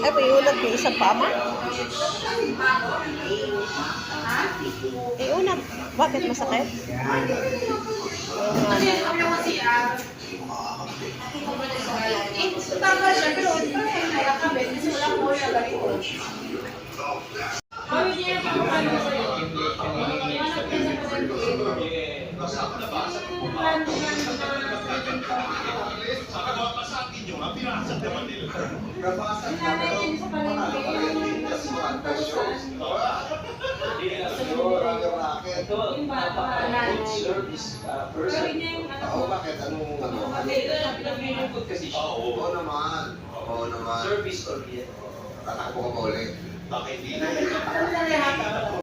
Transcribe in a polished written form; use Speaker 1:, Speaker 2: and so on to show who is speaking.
Speaker 1: Ay, may ulat yung isang pama? Ulat. Bakit masakit?
Speaker 2: Tama siya, pero nakakabit kasi wala ko yung ganito. Bawin niya yung pagkakalo sa'yo.
Speaker 3: Oo naman. Service or tatakbo ka pa ulit. Bakit hindi na?